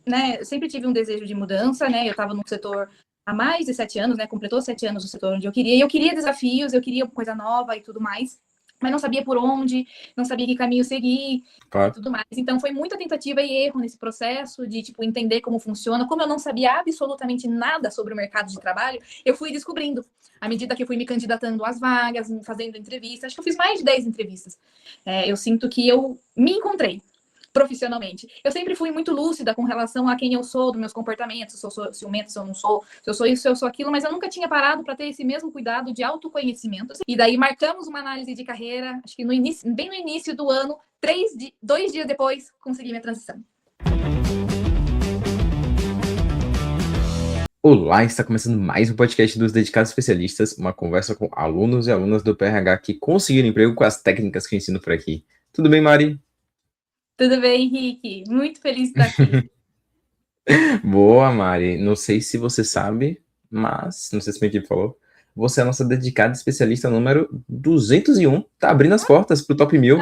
né, eu sempre tive um desejo de mudança, né? Eu estava no setor há mais de 7 anos, né? Completou 7 anos no setor onde eu queria. E eu queria desafios, eu queria coisa nova e tudo mais. Mas não sabia por onde, não sabia que caminho seguir e Claro. tudo mais. Então foi muita tentativa e erro nesse processo de, tipo, entender como funciona. Como eu não sabia absolutamente nada sobre o mercado de trabalho, eu fui descobrindo. À medida que eu fui me candidatando às vagas, fazendo entrevistas, acho que eu fiz mais de 10 entrevistas. Eu sinto que eu me encontrei profissionalmente. Eu sempre fui muito lúcida com relação a quem eu sou, dos meus comportamentos, se eu sou ciumenta, se eu não sou, se eu sou isso, se eu sou aquilo, mas eu nunca tinha parado para ter esse mesmo cuidado de autoconhecimento. E daí marcamos uma análise de carreira, acho que no início, bem no início do ano, 2 dias depois, consegui minha transição. Olá, está começando mais um podcast dos Dedicados Especialistas, uma conversa com alunos e alunas do PRH que conseguiram emprego com as técnicas que eu ensino por aqui. Tudo bem, Mari? Tudo bem, Henrique? Muito feliz de estar aqui. Boa, Mari. Não sei se você sabe, mas, não sei se minha equipe falou, você é a nossa dedicada especialista número 201. Tá abrindo as portas pro Top 1000.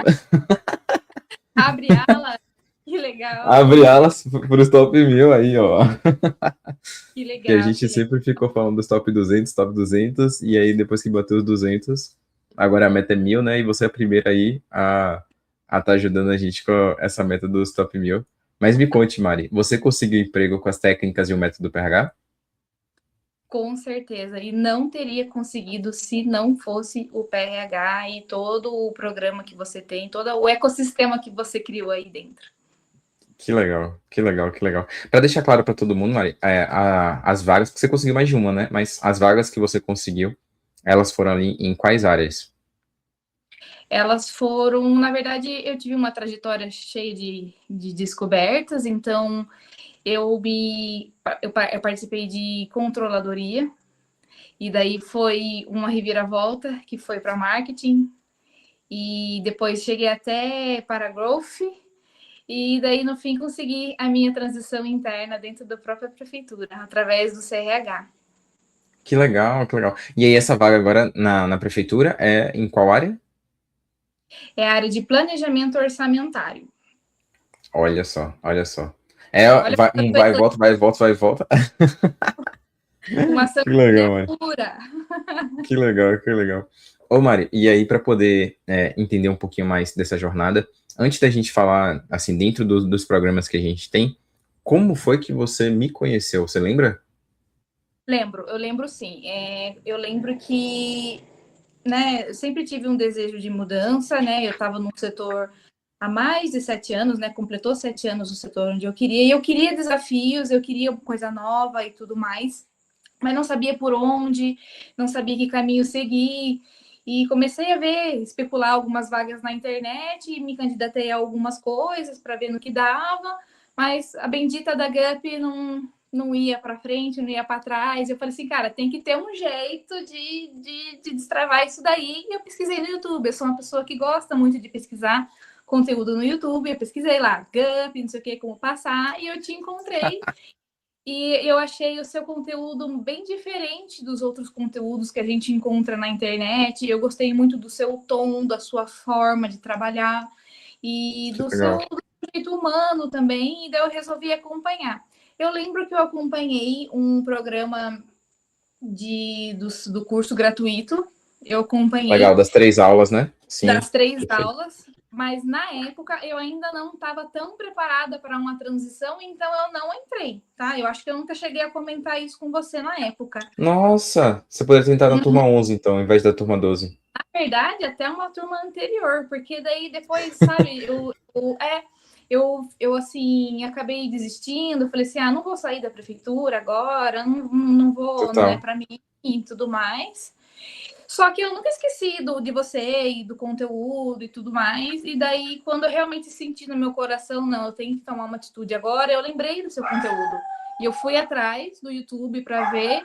Abre ala, que legal, Abre alas pros Top 1000 aí, ó. que Que a legal, gente sempre ficou falando dos Top 200, Top 200, e aí depois que bateu os 200, agora a meta é 1000, né? E você é a primeira aí a tá ajudando a gente com essa meta dos Top 1000. Mas me conte, Mari, você conseguiu emprego com as técnicas e o método PRH? Com certeza, e não teria conseguido se não fosse o PRH e todo o programa que você tem, todo o ecossistema que você criou aí dentro. Que legal, que legal, que legal. Para deixar claro para todo mundo, Mari, as vagas, porque você conseguiu mais de uma, né? Mas as vagas que você conseguiu, elas foram ali em quais áreas? Elas foram, na verdade, eu tive uma trajetória cheia de descobertas, então eu participei de controladoria, e daí foi uma reviravolta que foi para marketing, e depois cheguei até para growth, e daí no fim consegui a minha transição interna dentro da própria prefeitura, através do CRH. Que legal, que legal. E aí essa vaga agora na prefeitura é em qual área? É a área de planejamento orçamentário. Olha só, olha só. É, Olha um quanta vai e coisa, volta, vai e volta, vai e volta. uma Que legal, sanguínea Mari. pura. Que legal, que legal. Ô, Mari, e aí para poder entender um pouquinho mais dessa jornada, antes da gente falar, assim, dentro dos programas que a gente tem, como foi que você me conheceu? Você lembra? Eu lembro sim. Eu lembro que, né, eu sempre tive um desejo de mudança, né? Eu estava no setor há mais de 7 anos, né? Completou 7 anos no setor onde eu queria. E eu queria desafios, eu queria coisa nova e tudo mais, mas não sabia por onde, não sabia que caminho seguir. E comecei a ver, especular algumas vagas na internet, e me candidatei a algumas coisas para ver no que dava, mas a bendita da GUP não ia para frente, não ia para trás. Eu falei assim, cara, tem que ter um jeito de destravar isso daí. E eu pesquisei no YouTube. Eu sou uma pessoa que gosta muito de pesquisar conteúdo no YouTube. Eu pesquisei lá, GUP, não sei o que, como passar, e eu te encontrei. E eu achei o seu conteúdo bem diferente dos outros conteúdos que a gente encontra na internet. Eu gostei muito do seu tom, da sua forma de trabalhar e Que do seu legal. jeito humano também. E daí eu resolvi acompanhar. Eu lembro que eu acompanhei um programa do curso gratuito. Eu acompanhei Legal, das 3 aulas, né? Sim, das 3 perfeito. aulas, mas na época eu ainda não estava tão preparada para uma transição, então eu não entrei, tá? Eu acho que eu nunca cheguei a comentar isso com você na época. Nossa, você poderia tentar na turma 11, então, ao invés da turma 12. Na verdade, até uma turma anterior, porque daí depois, sabe, eu assim, acabei desistindo, falei assim, não vou sair da prefeitura agora, não vou, não é Total. para mim e tudo mais. Só que eu nunca esqueci de você e do conteúdo e tudo mais. E daí, quando eu realmente senti no meu coração, não, eu tenho que tomar uma atitude agora, eu lembrei do seu conteúdo. E eu fui atrás do YouTube para ver.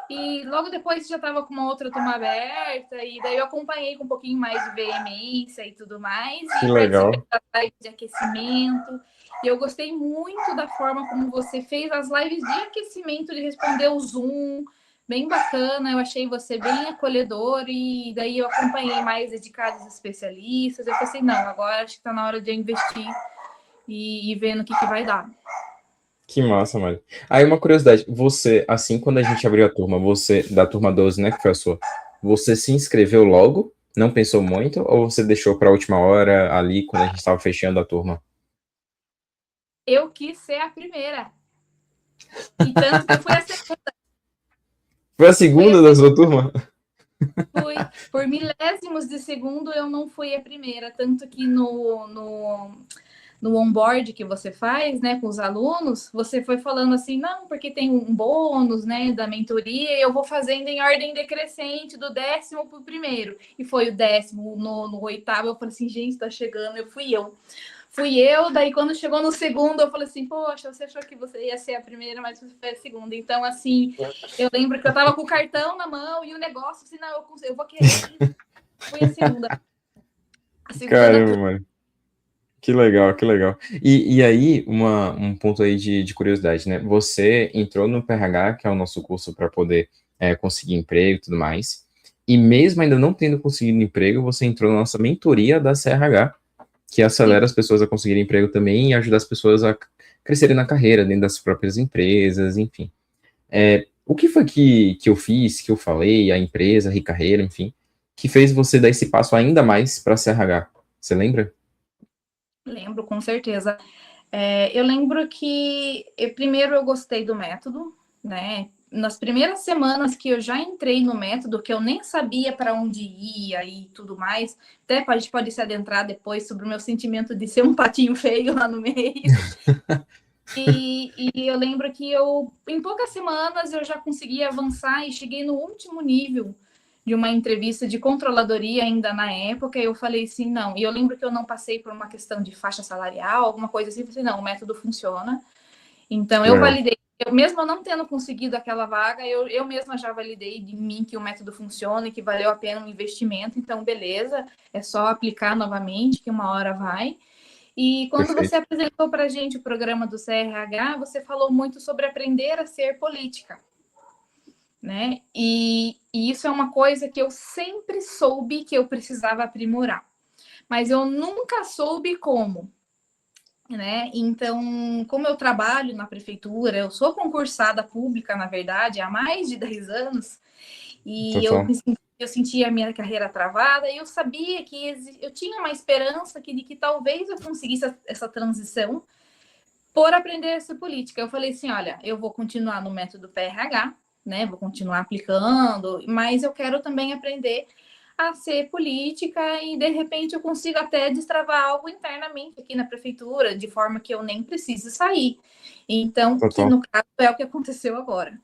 E logo depois já estava com uma outra turma aberta. E daí eu acompanhei com um pouquinho mais de veemência e tudo mais. Que E participei legal. das lives de aquecimento. E eu gostei muito da forma como você fez as lives de aquecimento, de responder o Zoom, bem bacana, eu achei você bem acolhedor e daí eu acompanhei mais dedicados especialistas. Eu pensei, não, agora acho que está na hora de eu investir e ver no que vai dar. Que massa, Mari. Aí uma curiosidade, você, assim, quando a gente abriu a turma, você, da turma 12, né, que foi a sua, você se inscreveu logo? Não pensou muito? Ou você deixou para a última hora ali, quando a gente estava fechando a turma? Eu quis ser a primeira. E tanto que eu fui a segunda. Foi a Fui a segunda da segunda. sua turma? Fui. Por milésimos de segundo, eu não fui a primeira. Tanto que no onboard que você faz, né, com os alunos, você foi falando assim, não, porque tem um bônus, né, da mentoria, e eu vou fazendo em ordem decrescente, do 10º para o primeiro. E foi o 10º, no 8º, eu falei assim, gente, tá chegando, Fui eu, daí quando chegou no segundo, eu falei assim, poxa, você achou que você ia ser a primeira, mas você foi a segunda. Então, assim, eu lembro que eu tava com o cartão na mão e o negócio, assim, não, eu vou querer ir. Fui a segunda da Caramba, turma. mano. Que legal, que legal. E aí, um ponto aí de curiosidade, né? Você entrou no PRH, que é o nosso curso para poder conseguir emprego e tudo mais. E mesmo ainda não tendo conseguido emprego, você entrou na nossa mentoria da CRH, que acelera Sim. as pessoas a conseguirem emprego também e ajuda as pessoas a crescerem na carreira, dentro das próprias empresas, enfim. O que foi que eu fiz, que eu falei, a empresa, a Ricarreira, enfim, que fez você dar esse passo ainda mais para a CRH? Você lembra? Lembro, com certeza. Eu lembro que primeiro eu gostei do método, né? Nas primeiras semanas que eu já entrei no método, que eu nem sabia para onde ia e tudo mais, até a gente pode se adentrar depois sobre o meu sentimento de ser um patinho feio lá no meio. E eu lembro que em poucas semanas, eu já consegui avançar e cheguei no último nível de uma entrevista de controladoria ainda na época. Eu falei assim, não. E eu lembro que eu não passei por uma questão de faixa salarial, alguma coisa assim. Eu falei, não, o método funciona. Então, Que eu legal. validei. Mesmo não tendo conseguido aquela vaga, eu mesma já validei de mim que o método funciona e que valeu a pena o investimento. Então, beleza, é só aplicar novamente, que uma hora vai. E quando você Perfeito. apresentou para a gente o programa do CRH, você falou muito sobre aprender a ser política, né? E isso é uma coisa que eu sempre soube que eu precisava aprimorar, mas eu nunca soube como, né? Então, como eu trabalho na prefeitura, eu sou concursada pública, na verdade, há mais de 10 anos, e Total. eu sentia a minha carreira travada, e eu sabia que eu tinha uma esperança de que talvez eu conseguisse essa transição por aprender essa política. Eu falei assim, olha, eu vou continuar no método PRH, né? Vou continuar aplicando, mas eu quero também aprender a ser política e de repente eu consigo até destravar algo internamente aqui na prefeitura, de forma que eu nem precise sair. Então, que Total. no caso é o que aconteceu agora.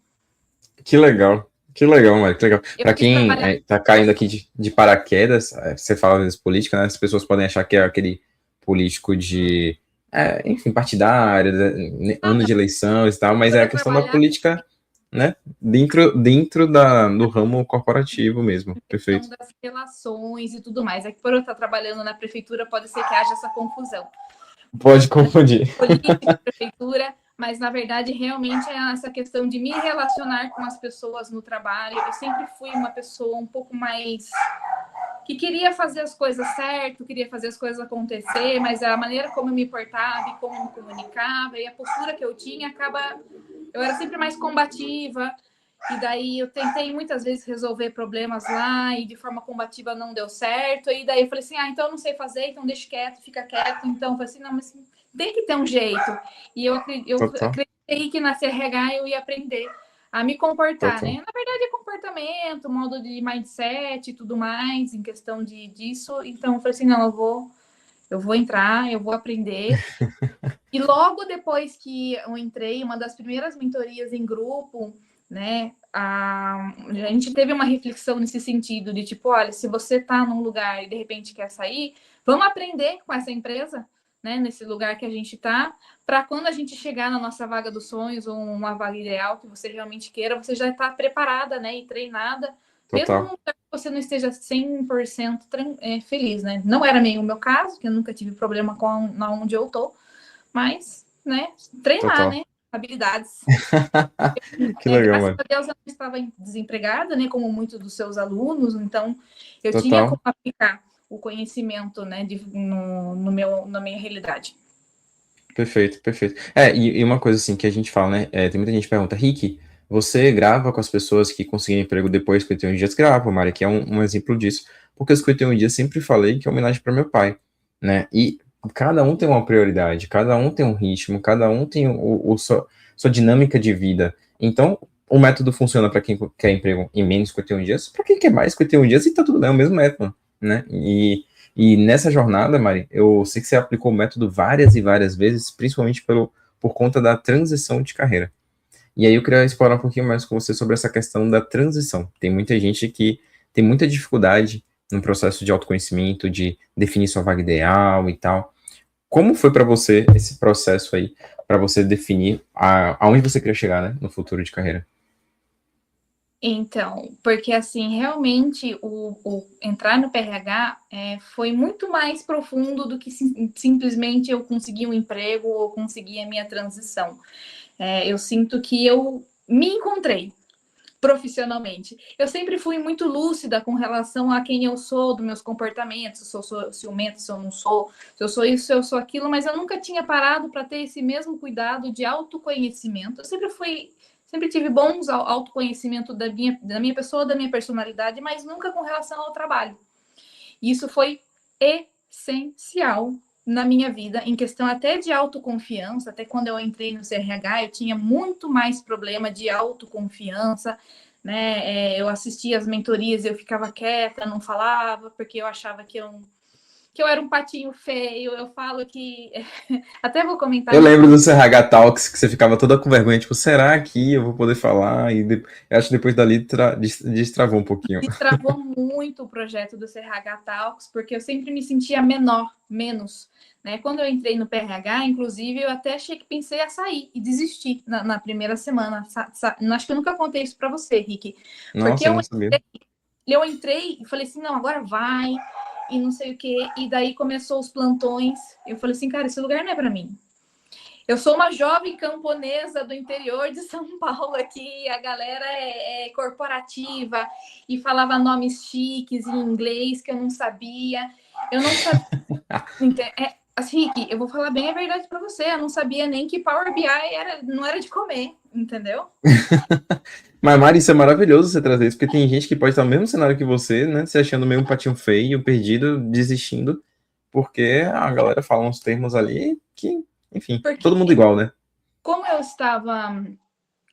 Que legal. Que legal, Mário, que legal. Eu Para fui quem trabalhar. tá caindo aqui de paraquedas, você fala às vezes política, né? As pessoas podem achar que é aquele político enfim, partidário, né, Ah, ano não, de eleições e tal, mas é a para questão da trabalhar política, né? Dentro do ramo corporativo mesmo. questão Perfeito. das relações e tudo mais. É que por eu estar trabalhando na prefeitura, pode ser que haja essa confusão. Pode confundir. Política, prefeitura, mas na verdade realmente é essa questão de me relacionar com as pessoas no trabalho. Eu sempre fui uma pessoa um pouco mais que queria fazer as coisas certo, queria fazer as coisas acontecer, mas a maneira como eu me portava e como eu me comunicava e a postura que eu tinha eu era sempre mais combativa. E daí eu tentei muitas vezes resolver problemas lá e de forma combativa não deu certo. E daí eu falei assim, então eu não sei fazer, então deixa quieto, fica quieto. Então eu falei assim, não, mas tem que ter um jeito. E eu Total, acreditei que na CRH eu ia aprender a me comportar, né? total, Na verdade é comportamento, modo de mindset e tudo mais, em questão disso. Então eu falei assim, não, eu vou entrar, eu vou aprender. E logo depois que eu entrei, uma das primeiras mentorias em grupo, né? A gente teve uma reflexão nesse sentido de tipo, olha, se você está num lugar e de repente quer sair, vamos aprender com essa empresa, né? Nesse lugar que a gente está, para quando a gente chegar na nossa vaga dos sonhos ou uma vaga ideal que você realmente queira, você já está preparada, né? E treinada, mesmo num total, lugar que você não esteja 100% feliz, né? Não era meio o meu caso, que eu nunca tive problema com na onde eu tô, mas, né, treinar, total. né, habilidades. Que legal, Graças mano. a Deus eu não estava desempregada, né, como muitos dos seus alunos, então eu tinha Total. como aplicar o conhecimento, né, na minha realidade. Perfeito, perfeito. E uma coisa assim que a gente fala, né? Tem muita gente que pergunta, Rick, você grava com as pessoas que conseguiram emprego depois de 51 dias? Grava, Mari, que é um exemplo disso. Porque os 51 dias sempre falei que é homenagem para meu pai, né? E cada um tem uma prioridade, cada um tem um ritmo, cada um tem sua dinâmica de vida. Então, o método funciona para quem quer emprego em menos de 51 dias, para quem quer mais 51 dias, e tá tudo bem, é o mesmo método, né? E nessa jornada, Mari, eu sei que você aplicou o método várias e várias vezes, principalmente por conta da transição de carreira. E aí eu queria explorar um pouquinho mais com você sobre essa questão da transição. Tem muita gente que tem muita dificuldade no processo de autoconhecimento, de definir sua vaga ideal e tal. Como foi para você esse processo aí, para você definir aonde você queria chegar, né, no futuro de carreira? Então, porque assim, realmente o entrar no PRH foi muito mais profundo do que simplesmente eu conseguir um emprego ou conseguir a minha transição. Eu sinto que eu me encontrei profissionalmente. Eu sempre fui muito lúcida com relação a quem eu sou, dos meus comportamentos, se eu sou ciumenta, se eu não sou, se eu sou isso, se eu sou aquilo, mas eu nunca tinha parado para ter esse mesmo cuidado de autoconhecimento. Eu sempre tive bons autoconhecimento da minha pessoa, da minha personalidade, mas nunca com relação ao trabalho. Isso foi essencial na minha vida, em questão até de autoconfiança. Até quando eu entrei no CRH, eu tinha muito mais problema de autoconfiança, né? Eu assistia as mentorias, eu ficava quieta, não falava, porque eu achava que eu era um patinho feio. Eu falo que até vou comentar Eu no lembro do CRH Talks, que você ficava toda com vergonha, tipo, será que eu vou poder falar? Eu acho que depois dali destravou um pouquinho. Destravou muito o projeto do CRH Talks, porque eu sempre me sentia menos. Né? Quando eu entrei no PRH, inclusive, eu até achei que pensei a sair e desistir na primeira semana. Acho que eu nunca contei isso para você, Rick. Porque Nossa, eu não sabia. eu entrei e falei assim, não, agora vai, e não sei o quê. E daí começou os plantões. Eu falei assim, cara, esse lugar não é para mim. Eu sou uma jovem camponesa do interior de São Paulo aqui, a galera é corporativa e falava nomes chiques em inglês que eu não sabia. Eu não sabia. Assim, Rick, eu vou falar bem a verdade para você. Eu não sabia nem que Power BI não era de comer, entendeu? Mas, Mari, isso é maravilhoso você trazer isso, porque tem gente que pode estar no mesmo cenário que você, né? Se achando meio um patinho feio, perdido, desistindo, porque a galera fala uns termos ali que, enfim, Porque todo mundo igual, né? como eu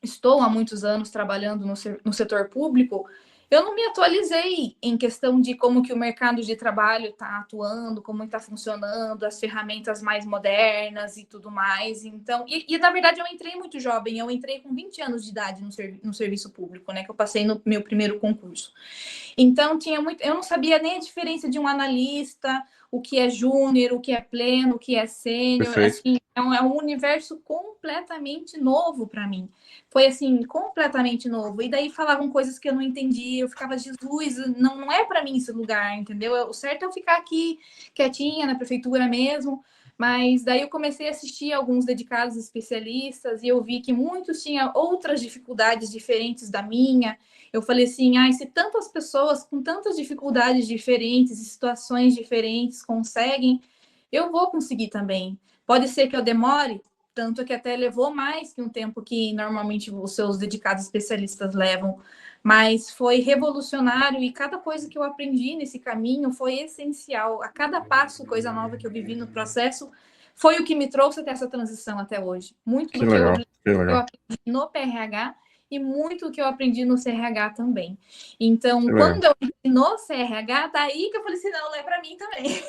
estou há muitos anos trabalhando no setor público, eu não me atualizei em questão de como que o mercado de trabalho está atuando, como está funcionando, as ferramentas mais modernas e tudo mais. Então, na verdade eu entrei muito jovem, eu entrei com 20 anos de idade no serviço público, né? Que eu passei no meu primeiro concurso. Então, eu não sabia nem a diferença de um analista, o que é júnior, o que é pleno, o que é sênior. Perfeito. Assim, é um universo completamente novo para mim. Foi assim, completamente novo. E daí falavam coisas que eu não entendia. Eu ficava, Jesus, não é para mim esse lugar, entendeu? O certo é eu ficar aqui quietinha na prefeitura mesmo. Mas daí eu comecei a assistir alguns dedicados especialistas e eu vi que muitos tinham outras dificuldades diferentes da minha. Eu falei assim, se tantas pessoas com tantas dificuldades diferentes e situações diferentes conseguem, eu vou conseguir também. Pode ser que eu demore, tanto que até levou mais que um tempo que normalmente os seus dedicados especialistas levam, mas foi revolucionário e cada coisa que eu aprendi nesse caminho foi essencial. A cada passo, coisa nova que eu vivi no processo, foi o que me trouxe até essa transição até hoje. Muito Que do que eu legal, que legal, aprendi no PRH e muito do que eu aprendi no CRH também. Então, que legal. quando eu entrei no CRH, daí que eu falei assim, não é para mim também.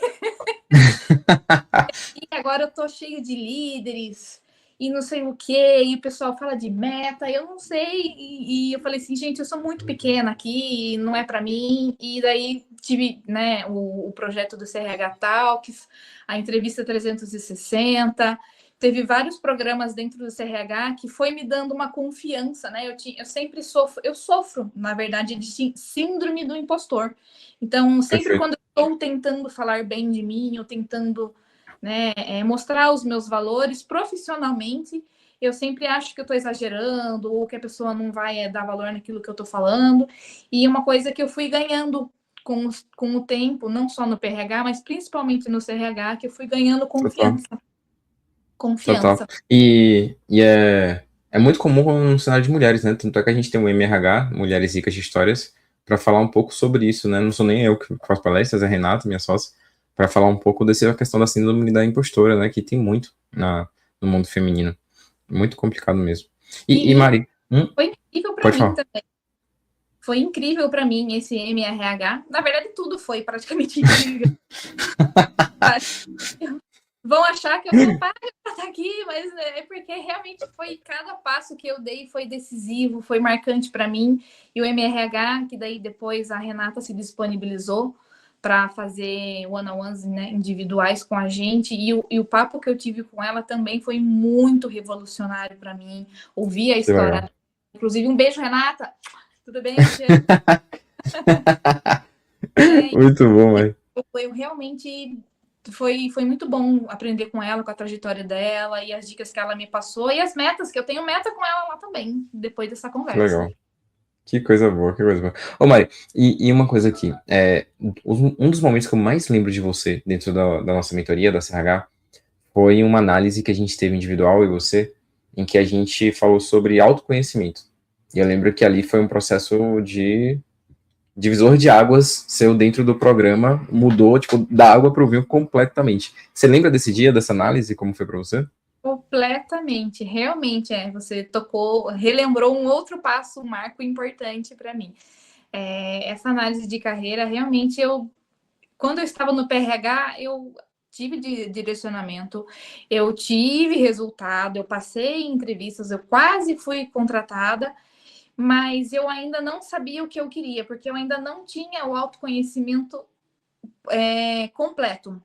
E agora eu tô cheio de líderes e não sei o que, e o pessoal fala de meta, eu não sei, e eu falei assim, gente, eu sou muito pequena aqui, não é para mim, e daí tive, né, o projeto do CRH Talks, a entrevista 360, teve vários programas dentro do CRH que foi me dando uma confiança, né, eu sempre sofro, na verdade, de síndrome do impostor, então sempre Perfeito. quando eu estou tentando falar bem de mim, ou tentando, né, mostrar os meus valores profissionalmente, eu sempre acho que eu estou exagerando ou que a pessoa não vai dar valor naquilo que eu estou falando. E uma coisa que eu fui ganhando com o tempo, não só no PRH, mas principalmente no CRH, que eu fui ganhando Total. confiança. Total. Confiança. E é muito comum no cenário de mulheres, né? Tanto é que a gente tem o MRH, Mulheres Ricas de Histórias, para falar um pouco sobre isso, né? Não sou nem eu que faço palestras, é a Renata, minha sócia, para falar um pouco dessa questão da síndrome da impostora, né? Que tem muito no mundo feminino. Muito complicado mesmo. E E Mari, foi incrível para pode mim falar. também. Foi incrível para mim esse MRH. Na verdade, tudo foi praticamente incrível. Vão achar que eu sou paga para estar aqui, mas é porque realmente foi cada passo que eu dei foi decisivo, foi marcante para mim. E o MRH, que daí depois a Renata se disponibilizou para fazer one-on-ones, né, individuais com a gente. E o papo que eu tive com ela também foi muito revolucionário para mim. Ouvir a Que legal. história. Inclusive, um beijo, Renata. Tudo bem? Te amo. Muito bom, Mari. Eu realmente foi muito bom aprender com ela, com a trajetória dela e as dicas que ela me passou e as metas, que eu tenho meta com ela lá também, depois dessa Que conversa. legal. Que coisa boa, que coisa boa. Ô, Mari, e uma coisa aqui, um dos momentos que eu mais lembro de você dentro da nossa mentoria, da CRH, foi uma análise que a gente teve individual, e você, em que a gente falou sobre autoconhecimento. E eu lembro que ali foi um processo de divisor de águas seu dentro do programa, mudou, tipo, da água para o vinho completamente. Você lembra desse dia, dessa análise, como foi para você? Completamente, realmente você tocou, relembrou um outro passo, um marco importante para mim. Essa análise de carreira, realmente quando eu estava no PRH, eu tive direcionamento, eu tive resultado, eu passei em entrevistas, eu quase fui contratada, mas eu ainda não sabia o que eu queria, porque eu ainda não tinha o autoconhecimento completo.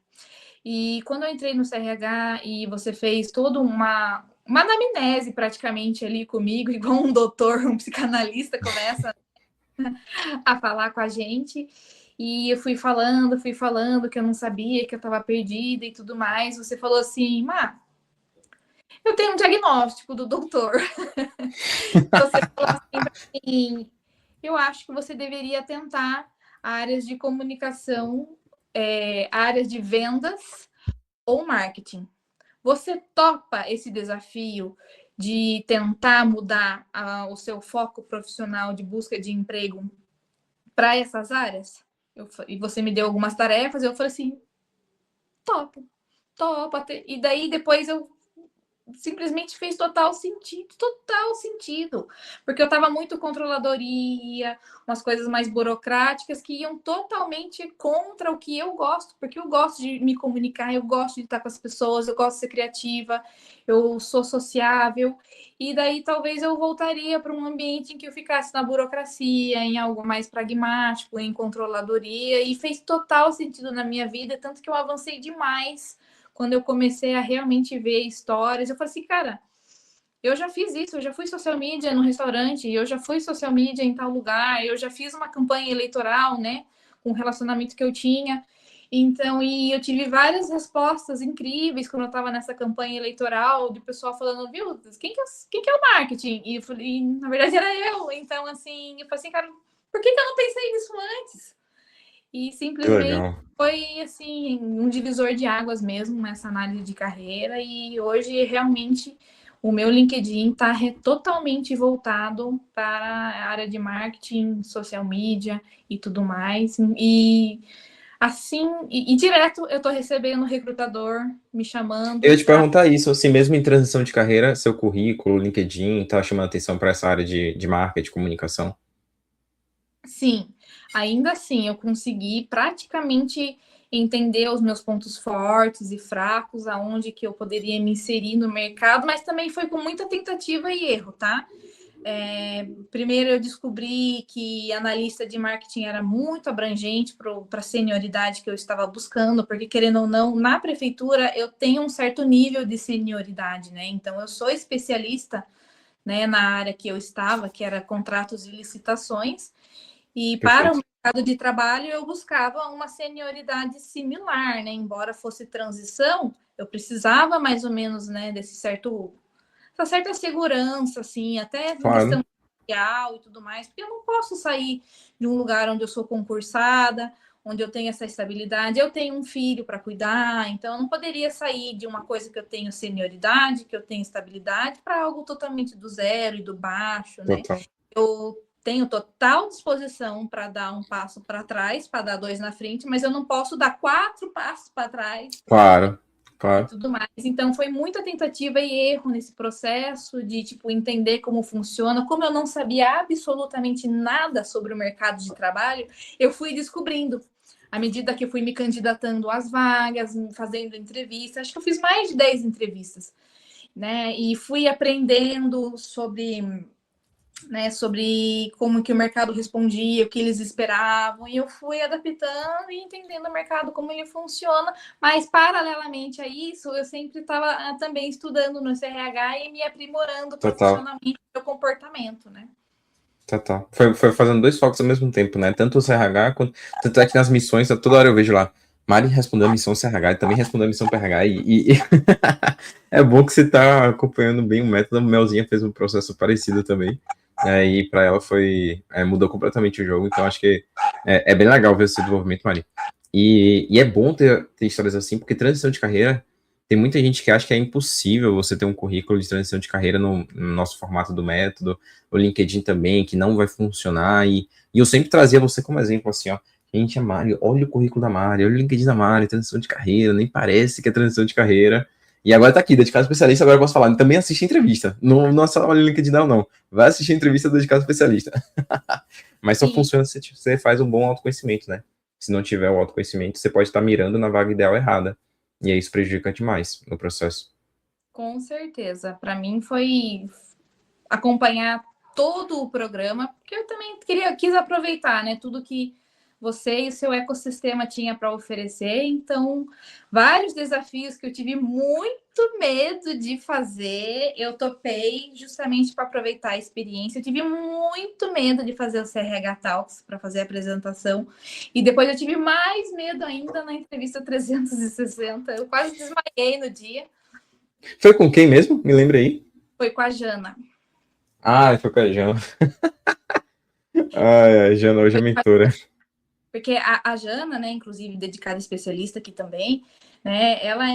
E quando eu entrei no CRH e você fez toda uma anamnese praticamente ali comigo, igual um doutor, um psicanalista começa a falar com a gente. E eu fui falando que eu não sabia, que eu estava perdida e tudo mais. Você falou assim, Má, eu tenho um diagnóstico do doutor. Você falou assim para mim, eu acho que você deveria tentar áreas de comunicação, áreas de vendas ou marketing. Você topa esse desafio de tentar mudar o seu foco profissional de busca de emprego para essas áreas? E você me deu algumas tarefas, eu falei assim, topo, topa. E daí depois eu simplesmente fez total sentido, porque eu estava muito controladoria, umas coisas mais burocráticas que iam totalmente contra o que eu gosto, porque eu gosto de me comunicar, eu gosto de estar com as pessoas, eu gosto de ser criativa, eu sou sociável, e daí talvez eu voltaria para um ambiente em que eu ficasse na burocracia, em algo mais pragmático, em controladoria, e fez total sentido na minha vida, tanto que eu avancei demais quando eu comecei a realmente ver histórias, eu falei assim, cara, eu já fiz isso, eu já fui social media no restaurante, eu já fui social media em tal lugar, eu já fiz uma campanha eleitoral, né, com o relacionamento que eu tinha. Então, e eu tive várias respostas incríveis quando eu estava nessa campanha eleitoral, de pessoal falando, viu, quem que é o marketing? E, eu falei, e na verdade era eu. Então, assim, eu falei assim, cara, por que eu não pensei nisso antes? E Que simplesmente legal. foi assim um divisor de águas mesmo nessa análise de carreira e hoje realmente o meu LinkedIn está totalmente voltado para a área de marketing, social media e tudo mais. E assim, e direto eu estou recebendo recrutador me Eu chamando ia te para. perguntar isso, assim, mesmo em transição de carreira, seu currículo, LinkedIn, tá chamando atenção para essa área de marketing, comunicação? Sim, ainda assim eu consegui praticamente entender os meus pontos fortes e fracos, aonde que eu poderia me inserir no mercado, mas também foi com muita tentativa e erro, tá? Primeiro eu descobri que analista de marketing era muito abrangente para a senioridade que eu estava buscando, porque querendo ou não, na prefeitura eu tenho um certo nível de senioridade, né? Então eu sou especialista, né, na área que eu estava, que era contratos e licitações. E para o Perfeito. mercado de trabalho, eu buscava uma senioridade similar, né? Embora fosse transição, eu precisava mais ou menos, né, essa certa segurança, assim, até em Claro. questão social e tudo mais, porque eu não posso sair de um lugar onde eu sou concursada, onde eu tenho essa estabilidade. Eu tenho um filho para cuidar, então eu não poderia sair de uma coisa que eu tenho senioridade, que eu tenho estabilidade, para algo totalmente do zero e do baixo, né? Total. Eu tenho total disposição para dar um passo para trás, para dar 2 na frente, mas eu não posso dar 4 passos para trás Claro, e claro. tudo mais. Então foi muita tentativa e erro nesse processo de tipo entender como funciona. Como eu não sabia absolutamente nada sobre o mercado de trabalho, eu fui descobrindo. À medida que eu fui me candidatando às vagas, fazendo entrevistas, acho que eu fiz mais de 10 entrevistas, né? E fui aprendendo sobre, né, sobre como que o mercado respondia, o que eles esperavam, e eu fui adaptando e entendendo o mercado, como ele funciona, mas paralelamente a isso, eu sempre estava também estudando no CRH e me aprimorando Total. profissionalmente o meu comportamento, né? Total. Foi fazendo dois focos ao mesmo tempo, né? Tanto o CRH quanto. Tanto é que nas missões, toda hora eu vejo lá. Mari respondeu a missão CRH e também respondeu a missão PRH. É bom que você está acompanhando bem o método. A Melzinha fez um processo parecido também. E para ela mudou completamente o jogo. Então acho que é bem legal ver esse desenvolvimento, Mari. E é bom ter histórias assim, porque transição de carreira. Tem muita gente que acha que é impossível você ter um currículo de transição de carreira no nosso formato do método, o LinkedIn também, que não vai funcionar. E eu sempre trazia você como exemplo, assim, ó. Gente, a Mari, olha o currículo da Mari, olha o LinkedIn da Mari, transição de carreira, nem parece que é transição de carreira. E agora tá aqui, dedicado especialista, agora eu posso falar. Também assiste a entrevista. Não é só olha o LinkedIn dela, não. Vai assistir a entrevista do dedicado especialista. Mas só E funciona se você faz um bom autoconhecimento, né? Se não tiver o autoconhecimento, você pode estar mirando na vaga ideal errada. E aí isso prejudica demais no processo. com certeza, para mim foi acompanhar todo o programa, porque eu também quis aproveitar, né, tudo que você e o seu ecossistema tinha para oferecer. Então, vários desafios que eu tive muito medo de fazer, eu topei justamente para aproveitar a experiência. Eu tive muito medo de fazer o CRH Talks para fazer a apresentação, e depois eu tive mais medo ainda na entrevista 360. Eu quase desmaiei no dia. Foi com quem mesmo? Me lembra aí. Foi com a Jana. Ah, foi com a Jana. Ai, a Jana hoje é mentora. Porque a Jana, né, inclusive dedicada especialista aqui também, né, ela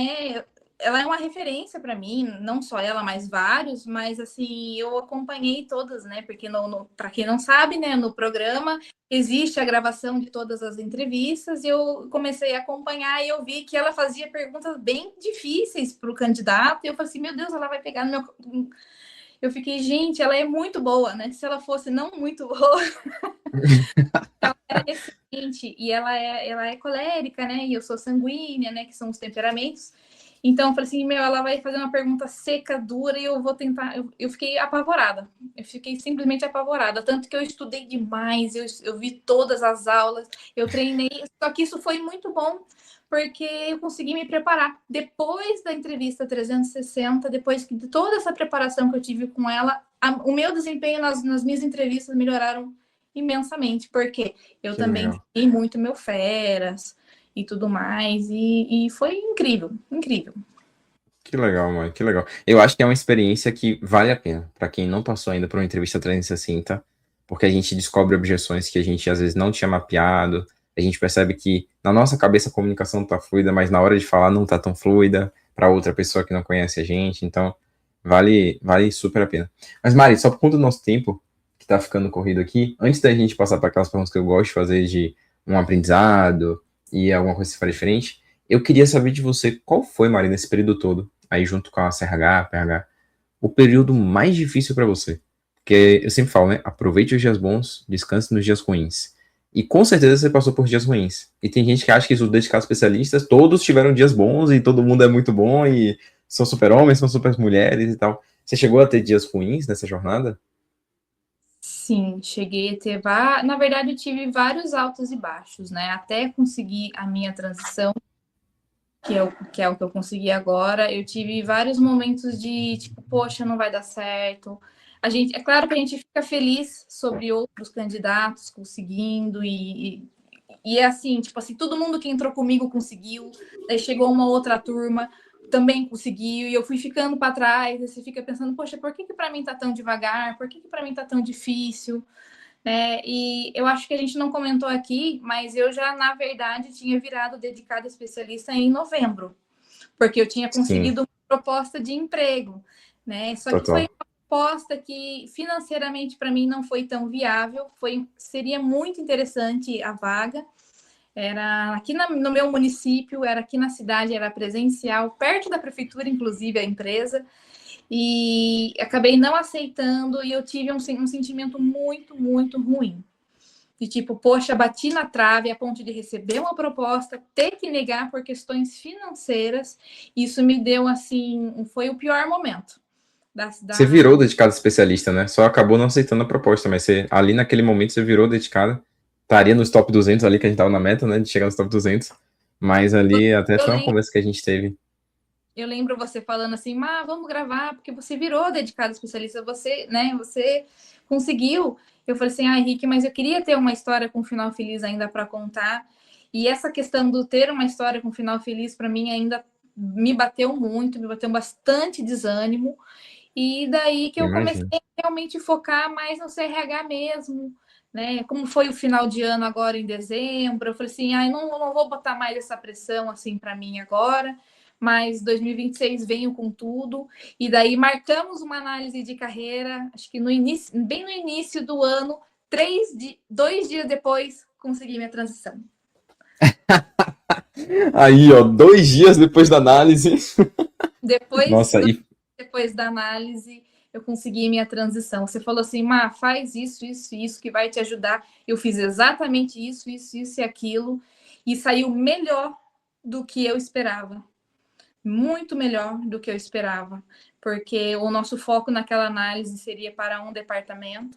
é uma referência para mim, não só ela, mas vários, mas assim, eu acompanhei todas, né, porque para quem não sabe, né, no programa existe a gravação de todas as entrevistas, e eu comecei a acompanhar e eu vi que ela fazia perguntas bem difíceis para o candidato, e eu falei assim, meu Deus, ela vai pegar no meu... Eu fiquei, gente, ela é muito boa, né? Se ela fosse não muito boa, ela era excelente, e ela é colérica, né? E eu sou sanguínea, né? Que são os temperamentos. Então, eu falei assim, meu, ela vai fazer uma pergunta seca, dura, e eu vou tentar. Eu fiquei apavorada. Eu fiquei simplesmente apavorada. Tanto que eu estudei demais, eu vi todas as aulas, eu treinei. Só que isso foi muito bom, porque eu consegui me preparar. Depois da entrevista 360, depois de toda essa preparação que eu tive com ela, o meu desempenho nas minhas entrevistas melhoraram imensamente, porque eu Que também legal. treinei muito meu feras e tudo mais, e foi incrível, incrível. Que legal, mano, que legal. Eu acho que é uma experiência que vale a pena para quem não passou ainda por uma entrevista 360, porque a gente descobre objeções que a gente às vezes não tinha mapeado, a gente percebe que na nossa cabeça a comunicação tá fluida, mas na hora de falar não tá tão fluida para outra pessoa que não conhece a gente, então vale super a pena. Mas Mari, só por conta do nosso tempo, que tá ficando corrido aqui, antes da gente passar para aquelas perguntas que eu gosto de fazer de um aprendizado e alguma coisa que você faria diferente, eu queria saber de você qual foi, Mari, nesse período todo, aí junto com a CRH, PH, o período mais difícil para você. Porque eu sempre falo, né? Aproveite os dias bons, descanse nos dias ruins. E com certeza você passou por dias ruins. E tem gente que acha que os dedicados especialistas, todos tiveram dias bons e todo mundo é muito bom e são super homens, são super mulheres e tal. Você chegou a ter dias ruins nessa jornada? Sim, cheguei a ter, na verdade, eu tive vários altos e baixos, né? Até conseguir a minha transição, que é o que eu consegui agora, eu tive vários momentos de tipo, poxa, não vai dar certo. É claro que a gente fica feliz sobre outros candidatos conseguindo, e é assim, tipo assim, todo mundo que entrou comigo conseguiu, daí chegou uma outra turma, também conseguiu, e eu fui ficando para trás, e você fica pensando, poxa, por que para mim tá tão devagar? Por que para mim tá tão difícil? E eu acho que a gente não comentou aqui, mas eu já, na verdade, tinha virado dedicada especialista em novembro, porque eu tinha Sim, conseguido uma proposta de emprego, né? Só que foi total. uma proposta que financeiramente para mim não foi tão viável, seria muito interessante a vaga. Era aqui no meu município, era aqui na cidade, era presencial, perto da prefeitura, inclusive, a empresa. E acabei não aceitando e eu tive um sentimento muito, muito ruim. De tipo, poxa, bati na trave a ponto de receber uma proposta, ter que negar por questões financeiras. Isso me deu, assim, foi o pior momento. Você virou dedicado especialista, né? Só acabou não aceitando a proposta, mas você, ali naquele momento você virou dedicada. Estaria nos top 200 ali, que a gente tava na meta, né? De chegar nos top 200. Mas ali até Eu foi uma lembro, conversa que a gente teve. eu lembro você falando assim, vamos gravar, porque você virou dedicado especialista, você, né, você conseguiu. Eu falei assim, Henrique, mas eu queria ter uma história com final feliz ainda para contar. E essa questão do ter uma história com final feliz, para mim, ainda me bateu muito, me bateu bastante desânimo. E daí que eu comecei Imagina. a realmente focar mais no CRH mesmo, né? Como foi o final de ano agora em dezembro, eu falei assim, não vou botar mais essa pressão assim para mim agora, mas 2026 venho com tudo. E daí marcamos uma análise de carreira, acho que no início, bem no início do ano, 2 dias depois, consegui minha transição. Aí, ó, 2 dias depois da análise. Depois Nossa, e depois da análise, eu consegui minha transição. Você falou assim, faz isso, isso, isso que vai te ajudar. Eu fiz exatamente isso, isso, isso e aquilo, e saiu melhor do que eu esperava. Muito melhor do que eu esperava, porque o nosso foco naquela análise seria para um departamento.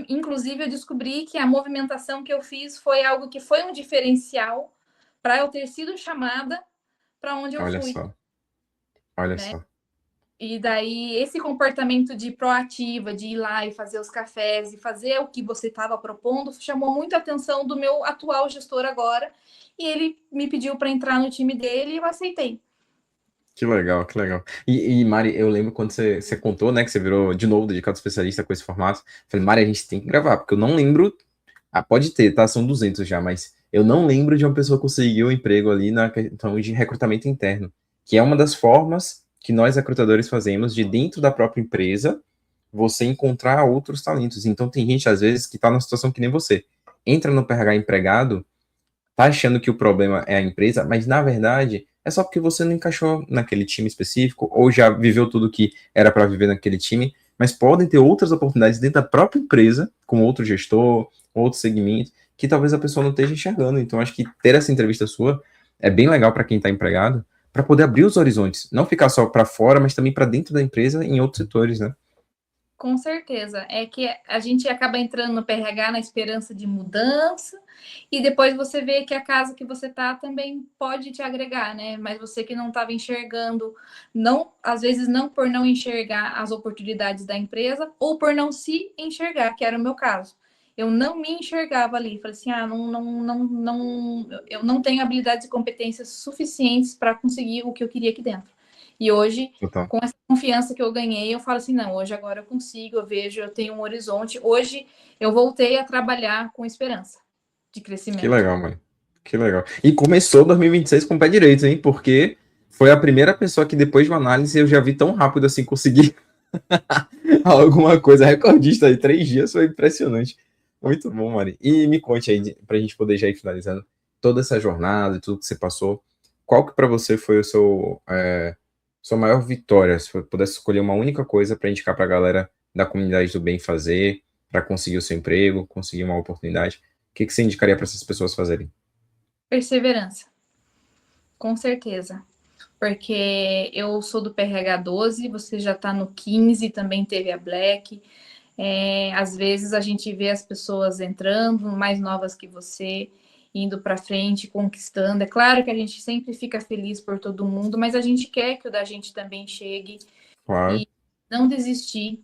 Inclusive, eu descobri que a movimentação que eu fiz foi algo que foi um diferencial para eu ter sido chamada para onde eu olha fui, só, olha né? só. E daí, esse comportamento de proativa, de ir lá e fazer os cafés e fazer o que você estava propondo, chamou muito a atenção do meu atual gestor agora. E ele me pediu para entrar no time dele e eu aceitei. Que legal, que legal. E Mari, eu lembro quando você contou, né, que você virou de novo dedicado especialista com esse formato. Falei, Mari, a gente tem que gravar, porque eu não lembro. Ah, pode ter, tá? São 200 já, mas eu não lembro de uma pessoa conseguir um emprego ali na questão de recrutamento interno, que é uma das formas que nós recrutadores fazemos de dentro da própria empresa você encontrar outros talentos. Então tem gente, às vezes, que tá numa situação que nem você. Entra no PH empregado, tá achando que o problema é a empresa, mas na verdade é só porque você não encaixou naquele time específico ou já viveu tudo que era para viver naquele time, mas podem ter outras oportunidades dentro da própria empresa, com outro gestor, outro segmento, que talvez a pessoa não esteja enxergando. Então acho que ter essa entrevista sua é bem legal para quem está empregado, para poder abrir os horizontes, não ficar só para fora, mas também para dentro da empresa em outros setores, né? Com certeza. É que a gente acaba entrando no PRH na esperança de mudança, e depois você vê que a casa que você está também pode te agregar, né? Mas você que não estava enxergando, não, às vezes não por não enxergar as oportunidades da empresa, ou por não se enxergar, que era o meu caso. Eu não me enxergava ali. Falei assim: eu não tenho habilidades e competências suficientes para conseguir o que eu queria aqui dentro. E hoje, Total. com essa confiança que eu ganhei, eu falo assim, não, hoje agora eu consigo, eu vejo, eu tenho um horizonte. Hoje eu voltei a trabalhar com esperança de Que crescimento. legal, mãe. Que legal. E começou 2026 com o pé direito, hein? Porque foi a primeira pessoa que, depois de uma análise, eu já vi tão rápido assim conseguir alguma coisa. Recordista aí, 3 dias, foi impressionante. Muito bom, Mari. E me conte aí, pra gente poder já ir finalizando, toda essa jornada e tudo que você passou, qual que pra você foi o seu, sua maior vitória? Se você pudesse escolher uma única coisa pra indicar pra galera da comunidade do bem fazer, pra conseguir o seu emprego, conseguir uma oportunidade, o que que você indicaria para essas pessoas fazerem? Perseverança, com certeza. Porque eu sou do PRH 12, você já está no 15, também teve a Black. Às vezes a gente vê as pessoas entrando, mais novas que você, indo para frente, conquistando. É claro que a gente sempre fica feliz por todo mundo, mas a gente quer que o da gente também chegue Claro, e não desistir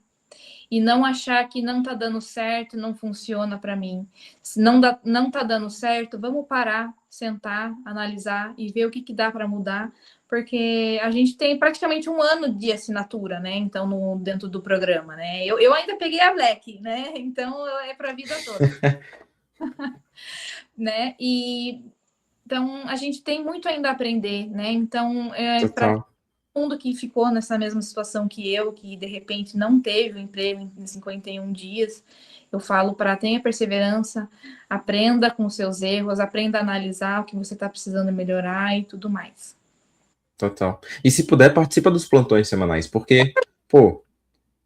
e não achar que não está dando certo, não funciona para mim. Se não está dando certo, vamos parar, sentar, analisar e ver o que dá para mudar, porque a gente tem praticamente um ano de assinatura, né? Então, dentro do programa, né? Eu ainda peguei a Black, né? Então, é para a vida toda, né? E então a gente tem muito ainda a aprender, né? Então, para Total. todo mundo que ficou nessa mesma situação que eu, que de repente não teve o emprego em 51 dias, eu falo para tenha perseverança, aprenda com seus erros, aprenda a analisar o que você está precisando melhorar e tudo mais. Total. E se puder, participa dos plantões semanais, porque, pô,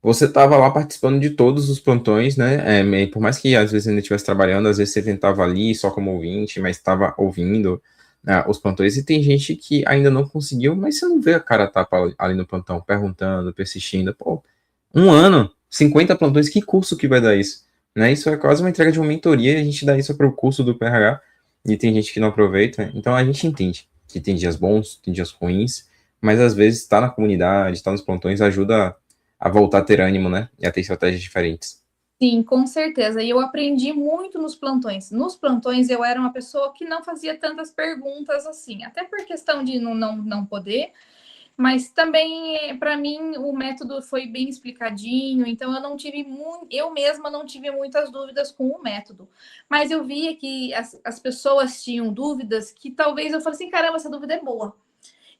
você estava lá participando de todos os plantões, né? Por mais que às vezes ainda estivesse trabalhando, às vezes você tentava ali só como ouvinte, mas estava ouvindo os plantões. E tem gente que ainda não conseguiu, mas você não vê a cara tapa ali no plantão, perguntando, persistindo. Pô, um ano, 50 plantões, que curso que vai dar isso? Né? Isso é quase uma entrega de uma mentoria, e a gente dá isso para o curso do PRH, e tem gente que não aproveita. Então a gente entende que tem dias bons, tem dias ruins, mas às vezes estar na comunidade, estar nos plantões ajuda a voltar a ter ânimo, né? E a ter estratégias diferentes. Sim, com certeza. E eu aprendi muito nos plantões. Nos plantões eu era uma pessoa que não fazia tantas perguntas assim, até por questão de não poder, mas também para mim o método foi bem explicadinho, então eu não tive eu mesma não tive muitas dúvidas com o método. Mas eu via que as pessoas tinham dúvidas que talvez eu falasse assim, caramba, essa dúvida é boa.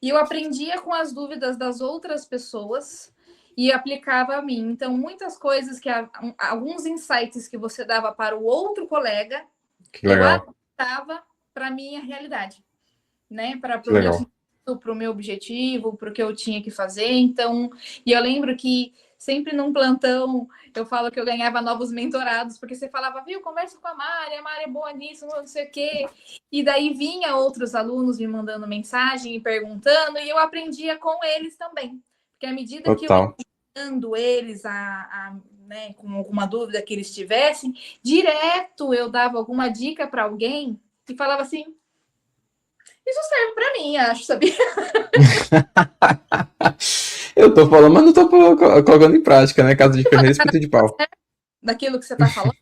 E eu aprendia com as dúvidas das outras pessoas e aplicava a mim. Então, muitas coisas alguns insights que você dava para o outro colega, Que eu legal, adaptava para a minha realidade, né? Para que o meu legal. para o meu objetivo, para o que eu tinha que fazer. Então, e eu lembro que sempre num plantão eu falo que eu ganhava novos mentorados, porque você falava, viu, conversa com a Mari é boa nisso, não sei o quê. E daí vinha outros alunos me mandando mensagem e perguntando, e eu aprendia com eles também. Porque à medida que eu ia Total. ajudando eles né, com alguma dúvida que eles tivessem, direto eu dava alguma dica para alguém e falava assim, isso serve para mim, acho, sabia? Eu tô falando, mas não tô colocando em prática, né? Casa de ferreiro, espeto de pau. Daquilo que você está falando.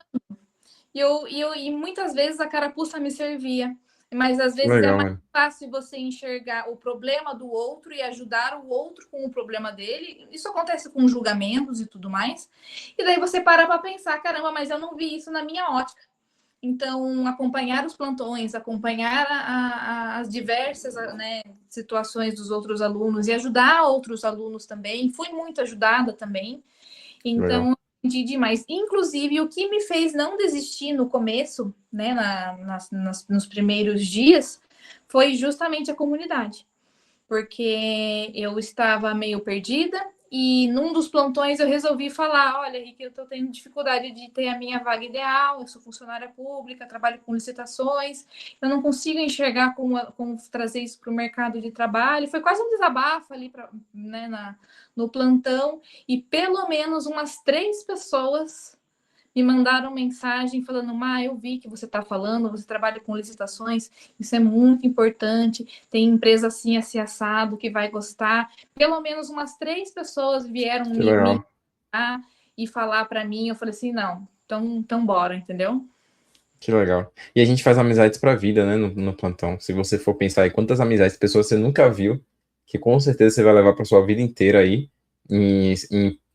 E muitas vezes a carapuça me servia. Mas às Que vezes é legal, mais mano. fácil você enxergar o problema do outro e ajudar o outro com o problema dele. Isso acontece com julgamentos e tudo mais. E daí você para pensar, caramba, mas eu não vi isso na minha ótica. Então, acompanhar os plantões, acompanhar as diversas, né, situações dos outros alunos e ajudar outros alunos também. Fui muito ajudada também. Que legal. Então, aprendi demais. Inclusive, o que me fez não desistir no começo, né, nos primeiros dias, foi justamente a comunidade. Porque eu estava meio perdida e num dos plantões eu resolvi falar, olha, Rick, eu estou tendo dificuldade de ter a minha vaga ideal, eu sou funcionária pública, trabalho com licitações, eu não consigo enxergar como trazer isso para o mercado de trabalho. Foi quase um desabafo ali né, no plantão, e pelo menos umas 3 pessoas me mandaram mensagem falando, eu vi que você está falando, você trabalha com licitações, isso é muito importante, tem empresa assim, assim, assado, que vai gostar. Pelo menos umas 3 pessoas vieram Que me legal. dar e falar para mim, eu falei assim, não, então bora, entendeu? Que legal. E a gente faz amizades pra vida, né? No plantão. Se você for pensar aí quantas amizades, pessoas você nunca viu, que com certeza você vai levar pra sua vida inteira aí.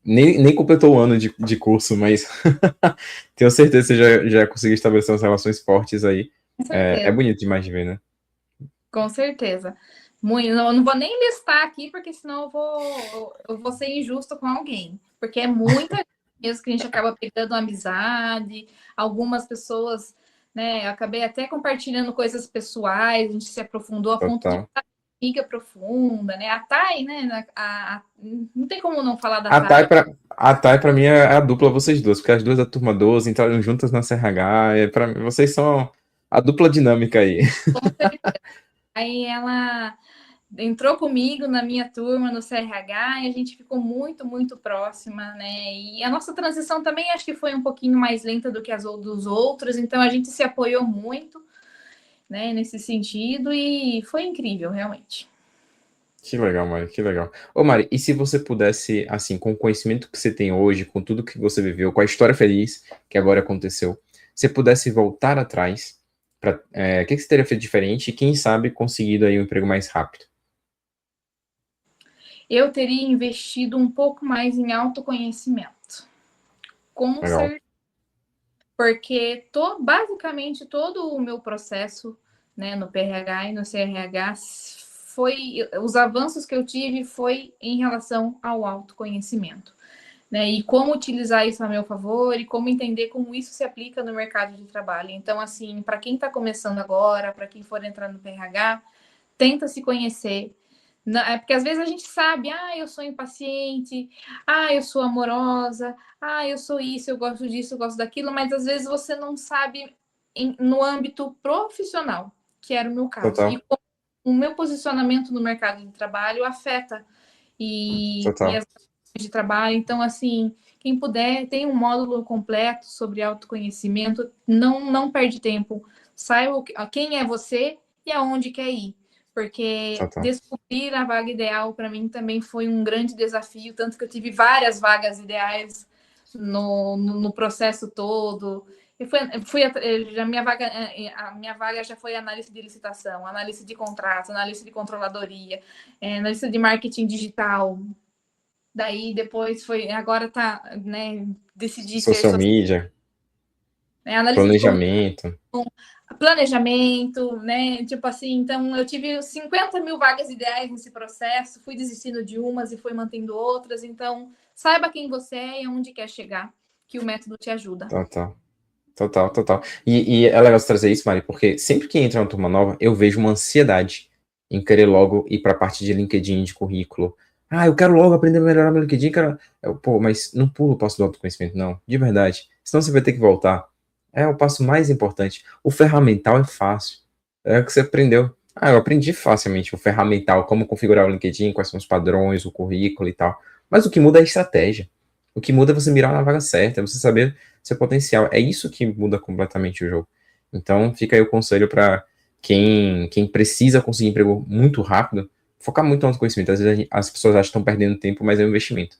Nem completou o ano de curso, mas tenho certeza que você já conseguiu estabelecer umas relações fortes aí. Com É certeza, bonito demais de ver, né? com certeza. Muito, eu não vou nem listar aqui, porque senão eu vou ser injusta com alguém. Porque é muita gente mesmo que a gente acaba pegando amizade, algumas pessoas, né? Eu acabei até compartilhando coisas pessoais, a gente se aprofundou a ponto de Total. amiga profunda, né? A Thay, né? Não tem como não falar da A Thay. Thay, a Thay, pra mim, é a dupla vocês duas, porque as duas da turma 12 entraram juntas na CRH. Pra mim, vocês são a dupla dinâmica aí. Aí ela entrou comigo na minha turma no CRH e a gente ficou muito, muito próxima, né? E a nossa transição também acho que foi um pouquinho mais lenta do que as dos outros, então a gente se apoiou muito, né, nesse sentido e foi incrível, realmente. Que legal, Mari, que legal. Ô, Mari, e se você pudesse, assim, com o conhecimento que você tem hoje, com tudo que você viveu, com a história feliz que agora aconteceu, você pudesse voltar atrás, o que você teria feito diferente e, quem sabe, conseguido aí um emprego mais rápido? eu teria investido um pouco mais em autoconhecimento. Com certeza. Porque basicamente todo o meu processo, né, no PRH e no CRH, os avanços que eu tive foi em relação ao autoconhecimento, né, e como utilizar isso a meu favor e como entender como isso se aplica no mercado de trabalho. Então, assim, para quem está começando agora, para quem for entrar no PRH, tenta se conhecer. É porque às vezes a gente sabe, eu sou impaciente, eu sou amorosa, eu sou isso, eu gosto disso, eu gosto daquilo, mas às vezes você não sabe no âmbito profissional, que era o meu caso. Total. E como o meu posicionamento no mercado de trabalho afeta e as de trabalho. Então, assim, quem puder, tem um módulo completo sobre autoconhecimento, não perde tempo. Saiba quem é você e aonde quer ir. Porque descobrir a vaga ideal para mim também foi um grande desafio, tanto que eu tive várias vagas ideais no processo todo. A minha vaga já foi analista de licitação, analista de contratos, analista de controladoria, analista de marketing digital. Daí depois agora tá, né, decidi Social media, analista planejamento. Planejamento, né? Tipo assim, então eu tive 50 mil vagas ideais nesse processo, fui desistindo de umas e fui mantendo outras. Então, saiba quem você é e aonde quer chegar, que o método te ajuda. Total. E é legal você trazer isso, Mari, porque sempre que entra uma turma nova, eu vejo uma ansiedade em querer logo ir para a parte de LinkedIn, de currículo. Eu quero logo aprender a melhorar meu LinkedIn, mas não pulo o passo do autoconhecimento, não, de verdade. Senão você vai ter que voltar. É o passo mais importante. O ferramental é fácil. É o que você aprendeu. Eu aprendi facilmente o ferramental, como configurar o LinkedIn, quais são os padrões, o currículo e tal. Mas o que muda é a estratégia. O que muda é você mirar na vaga certa, é você saber seu potencial. É isso que muda completamente o jogo. Então, fica aí o conselho para quem precisa conseguir emprego muito rápido, focar muito no autoconhecimento. Às vezes as pessoas acham que estão perdendo tempo, mas é um investimento.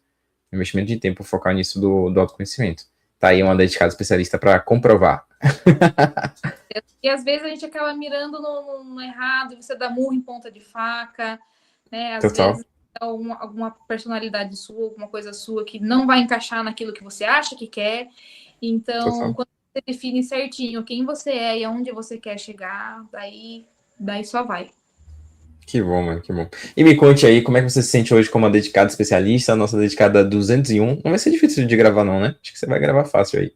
Investimento de tempo, focar nisso do autoconhecimento. Tá aí uma dedicada especialista para comprovar. E às vezes a gente acaba mirando no errado, você dá murro em ponta de faca, né? Às vezes alguma personalidade sua, alguma coisa sua que não vai encaixar naquilo que você acha que quer. Então, quando você define certinho quem você é e aonde você quer chegar, daí só vai. Que bom, mano, que bom. E me conte aí, como é que você se sente hoje como uma dedicada especialista, a nossa dedicada 201? Não vai ser difícil de gravar não, né? Acho que você vai gravar fácil aí.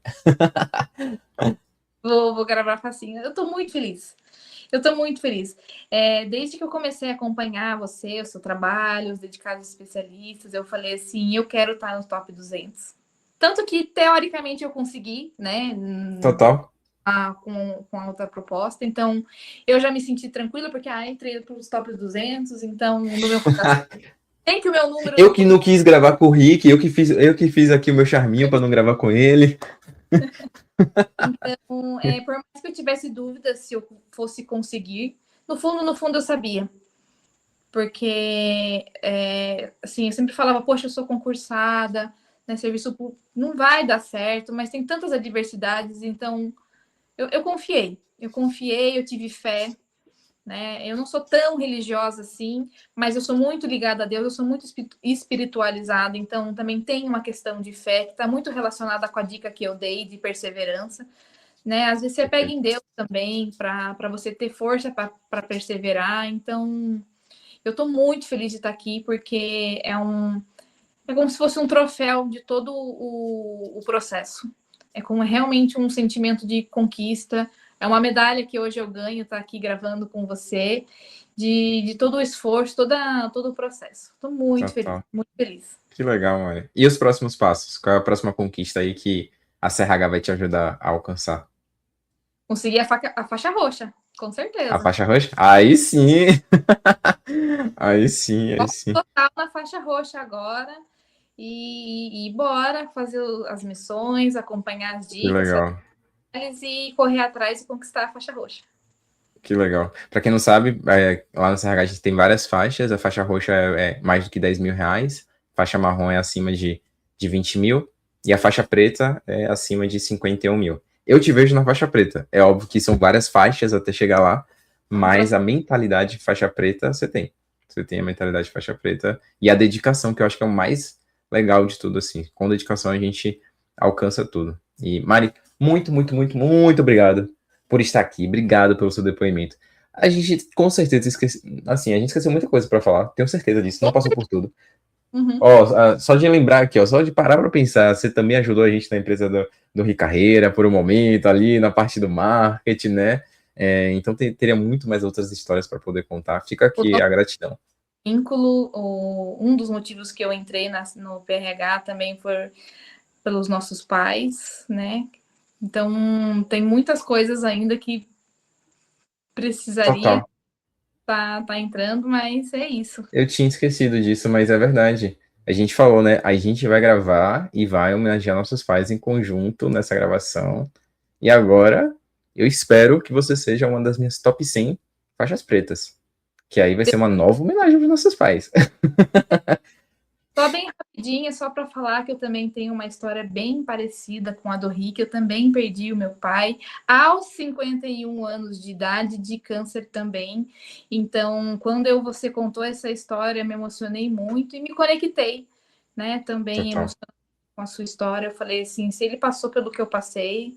Vou gravar facinho. Eu tô muito feliz. Desde que eu comecei a acompanhar você, o seu trabalho, os dedicados especialistas, eu falei assim, eu quero estar no top 200. Tanto que, teoricamente, eu consegui, né? Total. Com a outra proposta. Então, eu já me senti tranquila, porque entrei para os top 200, então, no meu tem que o meu número... Eu que não quis gravar com o Rick, eu que fiz aqui o meu charminho para não gravar com ele. Então, por mais que eu tivesse dúvidas se eu fosse conseguir, no fundo eu sabia. Porque, assim, eu sempre falava, poxa, eu sou concursada, né, serviço público, não vai dar certo, mas tem tantas adversidades, então eu confiei, eu tive fé, né? Eu não sou tão religiosa assim, mas eu sou muito ligada a Deus, eu sou muito espiritualizada, então também tem uma questão de fé que está muito relacionada com a dica que eu dei de perseverança, né? Às vezes você pega em Deus também para você ter força para perseverar, então eu estou muito feliz de estar aqui porque é como se fosse um troféu de todo o processo. É como realmente um sentimento de conquista. É uma medalha que hoje eu ganho estar aqui gravando com você, de todo o esforço, todo o processo. Estou muito feliz, muito feliz. Que legal, Maria. E os próximos passos? Qual é a próxima conquista aí que a CRH vai te ajudar a alcançar? Consegui a faixa roxa, com certeza. A faixa roxa? Aí sim! Aí sim. Total na faixa roxa agora. E bora fazer as missões, acompanhar as dicas. Que legal. E correr atrás e conquistar a faixa roxa. Que legal. Para quem não sabe, lá no CRH a gente tem várias faixas. A faixa roxa é mais do que 10 mil reais. A faixa marrom é acima de 20 mil. E a faixa preta é acima de 51 mil. Eu te vejo na faixa preta. É óbvio que são várias faixas até chegar lá. Mas a mentalidade faixa preta você tem. você tem a mentalidade faixa preta e a dedicação, que eu acho que é o mais legal de tudo, assim. Com dedicação a gente alcança tudo. E, Mari, muito, muito, muito, muito obrigado por estar aqui. Obrigado pelo seu depoimento. A gente, com certeza, assim, a gente esqueceu muita coisa para falar, tenho certeza disso, não passou por tudo. Uhum. Ó, só de lembrar aqui, ó, só de parar para pensar, você também ajudou a gente na empresa do Ricarreira por um momento ali, na parte do marketing, né? Então teria muito mais outras histórias para poder contar. Fica aqui a gratidão. Vínculo, um dos motivos que eu entrei no PRH também foi pelos nossos pais, né? Então, tem muitas coisas ainda que precisaria tá entrando, mas é isso. Eu tinha esquecido disso, mas é verdade. A gente falou, né? A gente vai gravar e vai homenagear nossos pais em conjunto nessa gravação. E agora, eu espero que você seja uma das minhas top 100 faixas pretas. Que aí vai ser uma nova homenagem para nossos pais. Só bem rapidinho, só para falar que eu também tenho uma história bem parecida com a do Rick. Eu também perdi o meu pai aos 51 anos de idade, de câncer também. Então, quando você contou essa história, me emocionei muito e me conectei, né? Também emocionada com a sua história. Eu falei assim, se ele passou pelo que eu passei,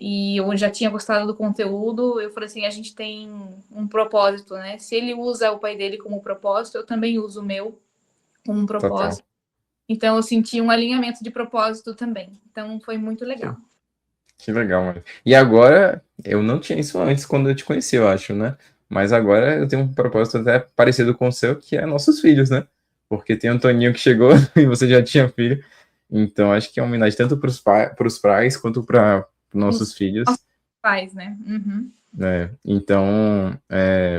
e eu já tinha gostado do conteúdo, eu falei assim, a gente tem um propósito, né? Se ele usa o pai dele como propósito, eu também uso o meu como um propósito. Total. Então eu senti um alinhamento de propósito também. Então foi muito legal. Que legal, mano. E agora, eu não tinha isso antes quando eu te conheci, eu acho, né? Mas agora eu tenho um propósito até parecido com o seu, que é nossos filhos, né? Porque tem o Antoninho que chegou e você já tinha filho. Então acho que é uma homenagem tanto para os pais quanto para nossos filhos. Nossos pais, né? Uhum. Então,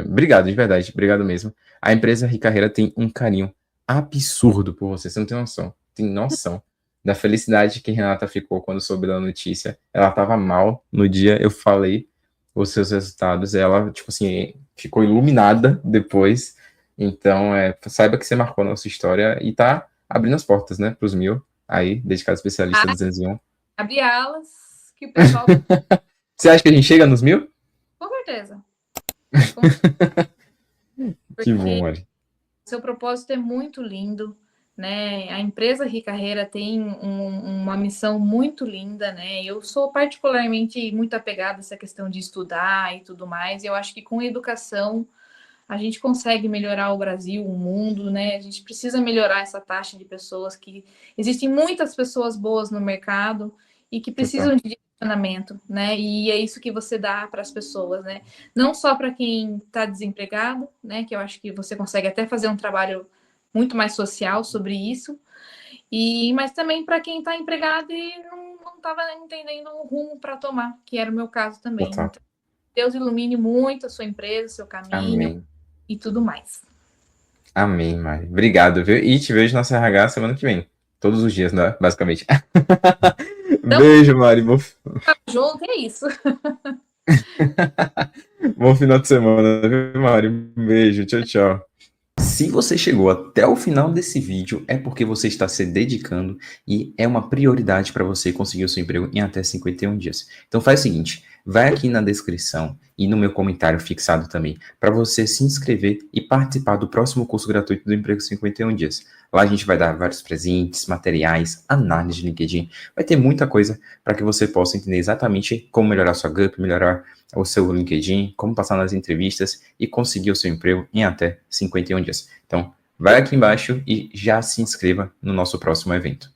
obrigado, de verdade, obrigado mesmo. A empresa Ricarreira tem um carinho absurdo por você, você não tem noção. Tem noção da felicidade que Renata ficou quando soube da notícia. Ela estava mal no dia, eu falei os seus resultados, ela, tipo assim, ficou iluminada depois. Então, saiba que você marcou a nossa história e tá abrindo as portas, né, para os 1000, aí, dedicado especialista 201. Abrir alas, que o pessoal... Você acha que a gente chega nos 1000? Com certeza. Que bom, Mari. Seu propósito é muito lindo, né? A empresa Ricarreira tem uma missão muito linda, né? Eu sou particularmente muito apegada a essa questão de estudar e tudo mais. Eu acho que com educação a gente consegue melhorar o Brasil, o mundo, né? A gente precisa melhorar essa taxa de pessoas que... Existem muitas pessoas boas no mercado e que precisam de direcionamento, né? E é isso que você dá para as pessoas, né? Não só para quem está desempregado, né? Que eu acho que você consegue até fazer um trabalho muito mais social sobre isso, mas também para quem está empregado e não estava entendendo um rumo para tomar, que era o meu caso também. Então, Deus ilumine muito a sua empresa, o seu caminho. Amém. E tudo mais. Amém, Mari. Obrigado, viu? E te vejo na RH semana que vem. Todos os dias, né? Basicamente. Então, beijo, Mari. Junto, é isso. Bom final de semana, viu, Mari? Um beijo. Tchau, tchau. Se você chegou até o final desse vídeo, é porque você está se dedicando e é uma prioridade para você conseguir o seu emprego em até 51 dias. Então faz o seguinte, vai aqui na descrição e no meu comentário fixado também, para você se inscrever e participar do próximo curso gratuito do Emprego 51 Dias. Lá a gente vai dar vários presentes, materiais, análise de LinkedIn, vai ter muita coisa para que você possa entender exatamente como melhorar sua GUP, melhorar o seu LinkedIn, como passar nas entrevistas e conseguir o seu emprego em até 51 dias. Então, vai aqui embaixo e já se inscreva no nosso próximo evento.